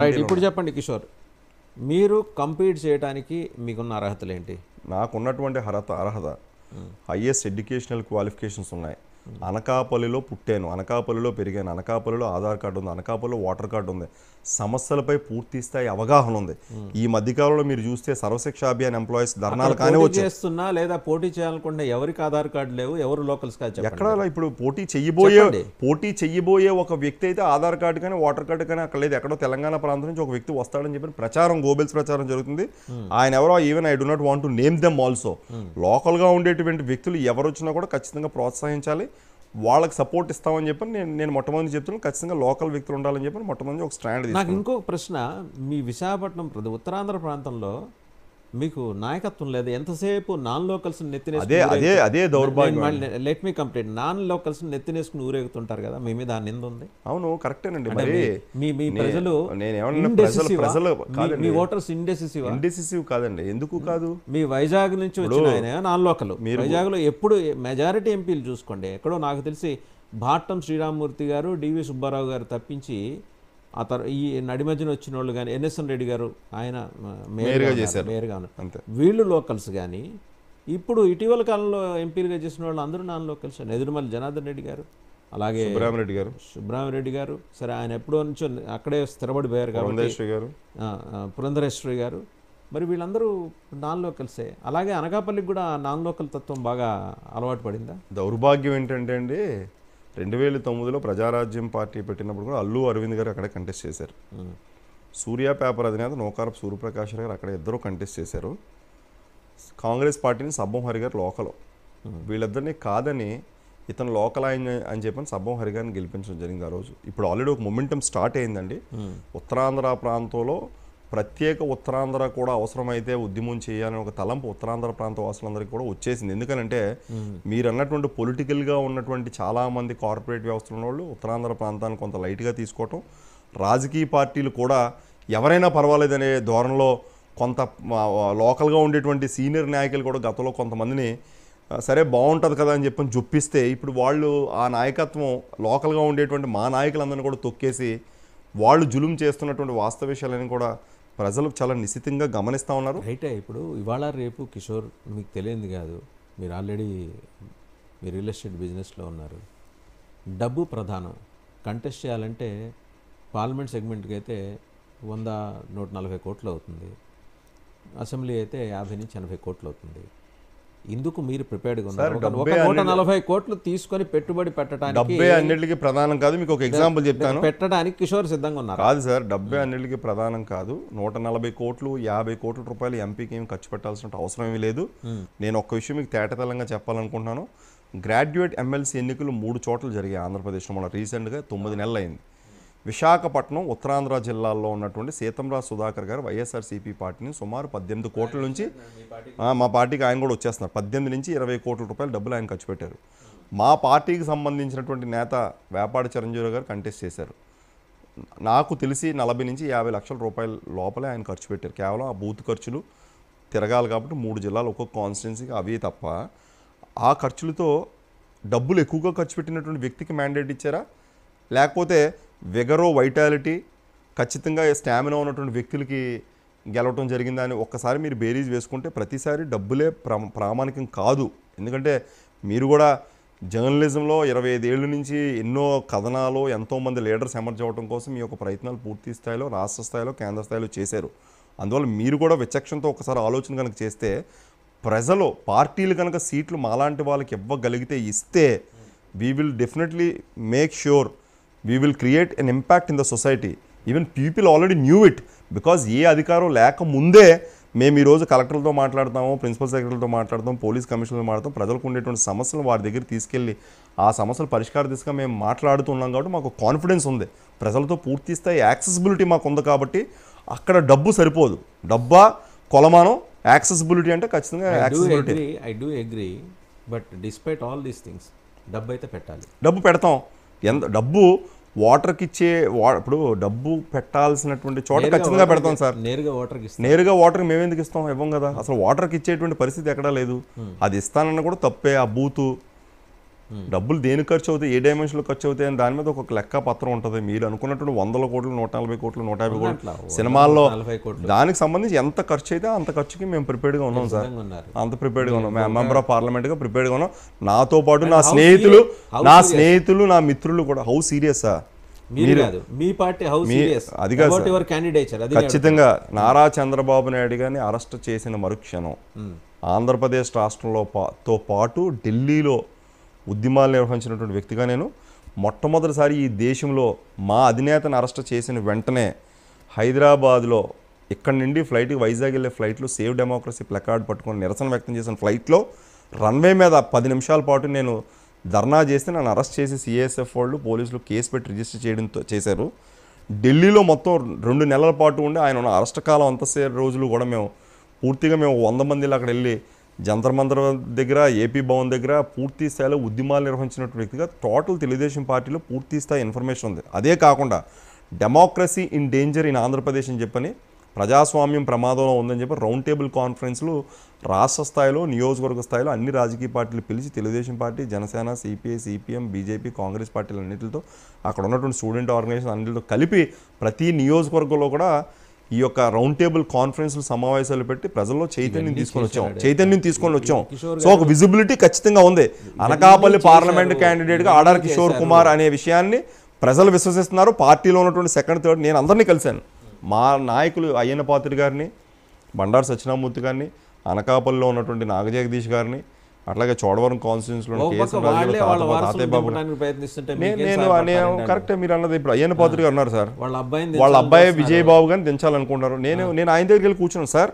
Right. ఇప్పుడు చెప్పండి కిషోర్, మీరు కంపీట్ చేయడానికి మీకున్న అర్హతలు ఏంటి? నాకున్నటువంటి అర్హత హైయెస్ట్ ఎడ్యుకేషనల్ క్వాలిఫికేషన్స్ ఉన్నాయి. అనకాపల్లిలో పుట్టాను, అనకాపల్లిలో పెరిగాను, అనకాపల్లిలో ఆధార్ కార్డు ఉంది, అనకాపల్లిలో ఓటర్ కార్డు ఉంది, సమస్యలపై పూర్తి స్థాయి అవగాహన ఉంది. ఈ మధ్యకాలంలో మీరు చూస్తే సర్వశిక్ష అభియాన్ ఎంప్లాయీస్ ధర్నాలు కానీ చేస్తున్నా లేదా పోటీ చేయాలనుకుంటే ఎవరికి ఆధార్ కార్డు లేవు, ఎవరు లోకల్స్ కాదు ఎక్కడ ఇప్పుడు పోటీ చెయ్యబోయే ఒక వ్యక్తి అయితే ఆధార్ కార్డు కానీ ఓటర్ కార్డు కానీ అక్కడ లేదు. ఎక్కడో తెలంగాణ ప్రాంతం నుంచి ఒక వ్యక్తి వస్తాడని చెప్పి ప్రచారం, గోబెల్స్ ప్రచారం జరుగుతుంది. ఆయన ఎవరో, even I do not want to name them also. లోకల్గా ఉండేటువంటి వ్యక్తులు ఎవరు వచ్చినా కూడా ఖచ్చితంగా ప్రోత్సహించాలి, వాళ్ళకి సపోర్ట్ ఇస్తామని చెప్పి నేను మొట్టమొదటి చెప్తున్నాను. ఖచ్చితంగా లోకల్ వ్యక్తులు ఉండాలని చెప్పి మొట్టమొదటి ఒక స్టాండ్. నాకు ఇంకొక ప్రశ్న, మీ విశాఖపట్నం ఉత్తరాంధ్ర ప్రాంతంలో మీకు నాయకత్వం లేదు. ఎంతసేపు నాన్ లోకల్స్ అదే దౌర్భాగ్యం. Let me complete. Non locals నెత్తినేసుకుని ఊరేగుతుంటారు కదా, మీ మీద ఆ నింద ఉంది. అవును, కరెక్టేనండి. మరి మీ ప్రజలు మీ ఓటర్స్ ఇండెసిసివ్ కాదండి. ఎందుకు కాదు? మీ వైజాగ్ నుంచి వచ్చిన ఆయన నాన్ లోకల్. వైజాగ్ లో ఎప్పుడు మెజారిటీ ఎంపీలు చూసుకోండి, ఎక్కడో నాకు తెలిసి భాట్టం శ్రీరామమూర్తి గారు, డివి సుబ్బారావు గారు తప్పించి ఈ నడి మధ్యన వచ్చిన వాళ్ళు కానీ, ఎన్ఎస్ఎన్ రెడ్డి గారు ఆయన మేయర్గా వీళ్ళు లోకల్స్. కానీ ఇప్పుడు ఇటీవల కాలంలో ఎంపీలుగా చేసిన వాళ్ళు అందరూ నాన్ లోకల్స్. ఎదురుమల్లి జనార్దన్ రెడ్డి గారు, అలాగే సుబ్రహ్మరెడ్డి గారు. సరే, ఆయన ఎప్పుడో నుంచో అక్కడే స్థిరపడిపోయారు కాబట్టి, పురంధరేశ్వరి గారు. మరి వీళ్ళందరూ నాన్ లోకల్సే. అలాగే అనకాపల్లికి కూడా నాన్ లోకల్ తత్వం బాగా అలవాటు పడిందా? దౌర్భాగ్యం ఏంటంటే అండి, 2009లో ప్రజారాజ్యం పార్టీ పెట్టినప్పుడు కూడా అల్లు అరవింద్ గారు అక్కడే కంటెస్ట్ చేశారు. సూర్య పేపర్ అధినేత నోకారపు సూర్యప్రకాష్ గారు అక్కడ ఇద్దరు కంటెస్ట్ చేశారు. కాంగ్రెస్ పార్టీని సబ్బం హరి గారు లోకల్. వీళ్ళిద్దరిని కాదని ఇతను లోకల్ అని చెప్పని సబ్బం హరి గారిని గెలిపించడం జరిగింది ఆ రోజు. ఇప్పుడు ఆల్రెడీ ఒక మొమెంటం స్టార్ట్ అయిందండి. ఉత్తరాంధ్ర ప్రాంతంలో ప్రత్యేక ఉత్తరాంధ్ర కూడా అవసరమైతే ఉద్యమం చేయాలని ఒక తలంపు ఉత్తరాంధ్ర ప్రాంత వాసులందరికీ కూడా వచ్చేసింది. ఎందుకంటే మీరు అన్నటువంటి పొలిటికల్గా ఉన్నటువంటి చాలామంది కార్పొరేట్ వ్యవస్థలు ఉన్నవాళ్ళు ఉత్తరాంధ్ర ప్రాంతాన్ని కొంత లైట్గా తీసుకోవటం, రాజకీయ పార్టీలు కూడా ఎవరైనా పర్వాలేదనే ధోరణిలో కొంత లోకల్గా ఉండేటువంటి సీనియర్ నాయకులు కూడా గతంలో కొంతమందిని సరే బాగుంటుంది కదా అని చెప్పని జొప్పిస్తే, ఇప్పుడు వాళ్ళు ఆ నాయకత్వం లోకల్గా ఉండేటువంటి మా నాయకులందరినీ కూడా తొక్కేసి వాళ్ళు జులుం చేస్తున్నటువంటి వాస్తవ విషయాలని కూడా ప్రజలు చాలా నిశ్చితంగా గమనిస్తూ ఉన్నారు. రైటే. ఇప్పుడు ఇవాళ రేపు కిషోర్, మీకు తెలియదు కాదు, మీరు ఆల్రెడీ మీరు రియల్ ఎస్టేట్ బిజినెస్లో ఉన్నారు. డబ్బు ప్రధానం. కంటెస్ట్ చేయాలంటే పార్లమెంట్ సెగ్మెంట్కి అయితే 100-140 కోట్లు అవుతుంది, అసెంబ్లీ అయితే 50 నుంచి 80 కోట్లు అవుతుంది. ఇందుకు మీరు ప్రిపేర్డ్గా ఉన్నారు? 140 కోట్లు తీసుకొని పెట్టుబడి పెట్టడానికి డబ్బే అన్నిటికీ ప్రధానం కాదు. మీకు ఒక ఎగ్జాంపుల్ చెప్తాను. పెట్టడానికి కిషోర్ సిద్ధంగా ఉన్నారు? కాదు సార్, డబ్బే అన్నిటికీ ప్రధానం కాదు. 140 కోట్లు 50 కోట్ల రూపాయలు ఎంపీకి ఏమి ఖర్చు పెట్టాల్సిన అవసరం ఏమీ లేదు. నేను ఒక్క విషయం మీకు తేటతెల్లంగా చెప్పాలనుకుంటున్నాను. గ్రాడ్యుయేట్ ఎమ్మెల్సీ ఎన్నికలు 3 చోట్ల జరిగాయి ఆంధ్రప్రదేశ్లో. మన రీసెంట్గా 9 నెలలు అయింది. విశాఖపట్నం ఉత్తరాంధ్ర జిల్లాల్లో ఉన్నటువంటి సీతంరాజ్ సుధాకర్ గారు వైఎస్ఆర్సీపీ పార్టీని సుమారు 18 కోట్ల నుంచి, మా పార్టీకి ఆయన కూడా వచ్చేస్తున్నారు, 18 నుంచి 20 కోట్ల రూపాయలు డబ్బులు ఆయన ఖర్చు పెట్టారు. మా పార్టీకి సంబంధించినటువంటి నేత వేపాడి చిరంజీవి గారు కంటెస్ట్ చేశారు. నాకు తెలిసి 40 నుంచి 50 లక్షల రూపాయల లోపలే ఆయన ఖర్చు పెట్టారు. కేవలం ఆ బూత్ ఖర్చులు తిరగాలి కాబట్టి 3 జిల్లాలు ఒక్కొక్క కాన్స్టిట్యున్సీకి అవి తప్ప ఆ ఖర్చులతో డబ్బులు ఎక్కువగా ఖర్చు పెట్టినటువంటి వ్యక్తికి మ్యాండేట్ ఇచ్చారా, లేకపోతే వెగరో వైటాలిటీ ఖచ్చితంగా స్టామినా ఉన్నటువంటి వ్యక్తులకి గెలవటం జరిగిందా అని ఒక్కసారి మీరు బేరీజ్ వేసుకుంటే ప్రతిసారి డబ్బులే ప్రామాణికం కాదు. ఎందుకంటే మీరు కూడా జర్నలిజంలో 25 ఏళ్ళ నుంచి ఎన్నో కథనాలు, ఎంతోమంది లీడర్స్ ఎమర్జ్ అవ్వడం కోసం మీ యొక్క ప్రయత్నాలు పూర్తి స్థాయిలో, రాష్ట్ర స్థాయిలో, కేంద్ర స్థాయిలో చేశారు. అందువల్ల మీరు కూడా విచక్షణతో ఒకసారి ఆలోచన కనుక చేస్తే, ప్రజలు పార్టీలు కనుక సీట్లు మాలాంటి వాళ్ళకి ఇవ్వగలిగితే ఇస్తే, we will definitely make sure we will create an impact in the society. Even people already knew it, because ఏ అధికారం లేకముందే మేము ఈరోజు కలెక్టర్లతో మాట్లాడతాము, ప్రిన్సిపల్ సెక్రటరీతో మాట్లాడతాం, పోలీస్ కమిషనర్తో మాట్లాడతాం, ప్రజలకు ఉండేటువంటి సమస్యలు వారి దగ్గర తీసుకెళ్ళి ఆ సమస్యలు పరిష్కార దిశగా మేము మాట్లాడుతున్నాం. కాబట్టి మాకు కాన్ఫిడెన్స్ ఉంది, ప్రజలతో పూర్తి స్థాయి యాక్సెసిబిలిటీ మాకు ఉంది. కాబట్టి అక్కడ డబ్బు సరిపోదు, డబ్బా కొలమానం, యాక్సెసిబిలిటీ అంటే ఖచ్చితంగా accessibility. I do agree, but despite all these things డబ్బు అయితే పెట్టాలి. డబ్బు పెడతాం. ఎంత డబ్బు వాటర్కి ఇచ్చే, ఇప్పుడు డబ్బు పెట్టాల్సినటువంటి చోట ఖచ్చితంగా పెడతాం సార్. నేరుగా వాటర్కి మేము ఎందుకు ఇస్తాం? ఇవ్వం కదా. అసలు వాటర్కి ఇచ్చేటువంటి పరిస్థితి ఎక్కడా లేదు. అది ఇస్తానన్న కూడా తప్పే. ఆ బూతు డబ్బులు దేనికి ఖర్చు అవుతాయి, ఏ డైమెన్షన్లో ఖర్చు అవుతాయి అని దాని మీద ఒక లెక్క పత్రం ఉంటుంది. మీరు అనుకున్నటువంటి 100 కోట్లు, 140 కోట్లు, 150 కోట్లు సినిమాల్లో దానికి సంబంధించి ఎంత ఖర్చు అయితే అంత ఖర్చుకి మేము ప్రిపేర్డ్గా ఉన్నాం సార్. అంత ప్రిపేర్డ్గా ఉన్నాం. మేము మెంబర్ ఆఫ్ పార్లమెంట్గా ప్రిపేర్డ్గా ఉన్నాం. నాతో పాటు నా స్నేహితులు నా మిత్రులు కూడా. హౌ సీరియస్ మీ పార్టీ అది కాదు ఖచ్చితంగా. నారా చంద్రబాబు నాయుడు గారిని అరెస్ట్ చేసిన మరుక్షణం ఆంధ్రప్రదేశ్ రాష్ట్రంతో పాటు ఢిల్లీలో ఉద్యమాలు నిర్వహించినటువంటి వ్యక్తిగా నేను మొట్టమొదటిసారి ఈ దేశంలో మా అధినేతను అరెస్ట్ చేసిన వెంటనే హైదరాబాద్లో ఇక్కడి నుండి ఫ్లైట్కి వైజాగ్ వెళ్ళే ఫ్లైట్లో సేవ్ డెమోక్రసీ ప్లకార్డ్ పట్టుకొని నిరసన వ్యక్తం చేసిన ఫ్లైట్లో రన్వే మీద 10 నిమిషాల పాటు నేను ధర్నా చేస్తే నన్ను అరెస్ట్ చేసి సిఐఎస్ఎఫ్ వాళ్ళు పోలీసులు కేసు పెట్టి రిజిస్టర్ చేశారు. ఢిల్లీలో మొత్తం 2 నెలల పాటు ఉండి ఆయన ఉన్న అరెస్ట్ కాలం అంతసేపు రోజులు కూడా మేము 100 మందిలో అక్కడ వెళ్ళి జంతర్ మంతర్ దగ్గర, ఏపీ భవన్ దగ్గర పూర్తి స్థాయిలో ఉద్యమాలు నిర్వహించినటువంటి వ్యక్తిగా టోటల్ తెలుగుదేశం పార్టీలో పూర్తి స్థాయి ఇన్ఫర్మేషన్ ఉంది. అదే కాకుండా democracy in danger in Andhra Pradesh అని చెప్పని, ప్రజాస్వామ్యం ప్రమాదంలో ఉందని చెప్పి రౌండ్ టేబుల్ కాన్ఫరెన్స్లు రాష్ట్ర స్థాయిలో, నియోజకవర్గ స్థాయిలో అన్ని రాజకీయ పార్టీలు పిలిచి Telugu Desam party, Janasena, CPI, CPM, BJP, Congress పార్టీలు అన్నింటితో అక్కడ ఉన్నటువంటి స్టూడెంట్ ఆర్గనైజేషన్ అన్నింటితో కలిపి ప్రతి నియోజకవర్గంలో కూడా ఈ యొక్క రౌండ్ టేబుల్ కాన్ఫరెన్స్లు సమావేశాలు పెట్టి ప్రజల్లో చైతన్యం తీసుకొని వచ్చాం. సో ఒక విజిబిలిటీ ఖచ్చితంగా ఉంది. అనకాపల్లి పార్లమెంట్ క్యాండిడేట్గా ఆడార్ కిషోర్ కుమార్ అనే విషయాన్ని ప్రజలు విశ్వసిస్తున్నారు. పార్టీలో ఉన్నటువంటి సెకండ్, థర్డ్ నేను అందరినీ కలిశాను. మా నాయకులు అయ్యన్న పాత్రుడు గారిని, బండారు సత్యనారాయణమూర్తి గారిని, అనకాపల్లిలో ఉన్నటువంటి నాగజగదీష్ గారిని, అట్లాగే చోడవరం కాన్స్టిట్యూన్సీలో నేను కరెక్టే మీరు అన్నది. ఇప్పుడు అయ్యన్న పాత్రుడు గారు ఉన్నారు సార్, వాళ్ళ అబ్బాయి విజయ్ బాబు గారిని దించాలనుకుంటున్నారు. నేను ఆయన దగ్గరికి వెళ్ళి కూర్చున్నాను. సార్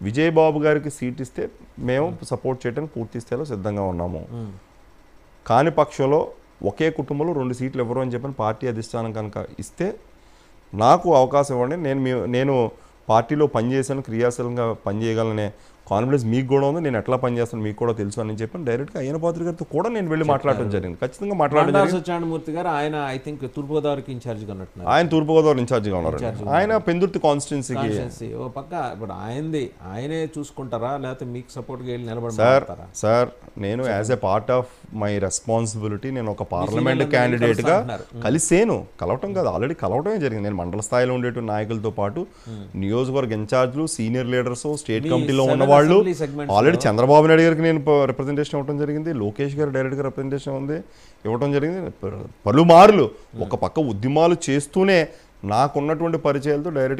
విజయ్ బాబు గారికి సీట్ ఇస్తే మేము సపోర్ట్ చేయడానికి పూర్తి స్థాయిలో సిద్ధంగా ఉన్నాము. కాని పక్షంలో ఒకే కుటుంబంలో 2 సీట్లు ఎవరు అని చెప్పని పార్టీ అధిష్టానం కనుక ఇస్తే నాకు అవకాశం ఇవ్వండి. నేను పార్టీలో పనిచేసాను, క్రియాశీలంగా పనిచేయగలనే కాన్ఫిడెన్స్ మీకు కూడా ఉంది. నేను ఎట్లా పనిచేస్తాను మీకు కూడా తెలుసు అని చెప్పి డైరెక్ట్గా అయ్యన్న పాత్రుడు గారితో కూడా నేను వెళ్ళి మాట్లాడడం జరిగింది. ఖచ్చితంగా మాట్లాడడం. సత్యనారాయణమూర్తి గారు ఆయన ఐ థింక్ తూర్పుగోదావరికి ఇన్ఛార్జ్గా ఉన్నట్టున్నారు. ఆయన తూర్పుగోదావరి ఇన్ఛార్జ్గా ఉన్నారు. ఆయన పెందుర్తి కాన్స్టిట్యున్సీకి ఓ పక్క ఇప్పుడు ఆయనే చూసుకుంటారా లేకపోతే మీకు సపోర్ట్గా వెళ్ళి నిలబడతారా? సార్ నేను as a part of my responsibility నేను ఒక పార్లమెంట్ క్యాండిడేట్గా కలవటం కాదు, ఆల్రెడీ కలవటమే జరిగింది. నేను మండల స్థాయిలో ఉండేటువంటి నాయకులతో పాటు నియోజకవర్గ ఇన్ఛార్జ్లు, సీనియర్ లీడర్స్, స్టేట్ కమిటీలో ఉన్న వాళ్ళు ఆల్రెడీ చంద్రబాబు నాయుడు గారికి నేను రిప్రజెంటేషన్ ఇవ్వడం జరిగింది. లోకేష్ గారు డైరెక్ట్గా రిప్రజెంటేషన్ ఇవ్వడం జరిగింది. పలుమార్లు ఒక పక్క ఉద్యమాలు చేస్తూనే నాకున్నటువంటి పరిచయాలతో డైరెక్ట్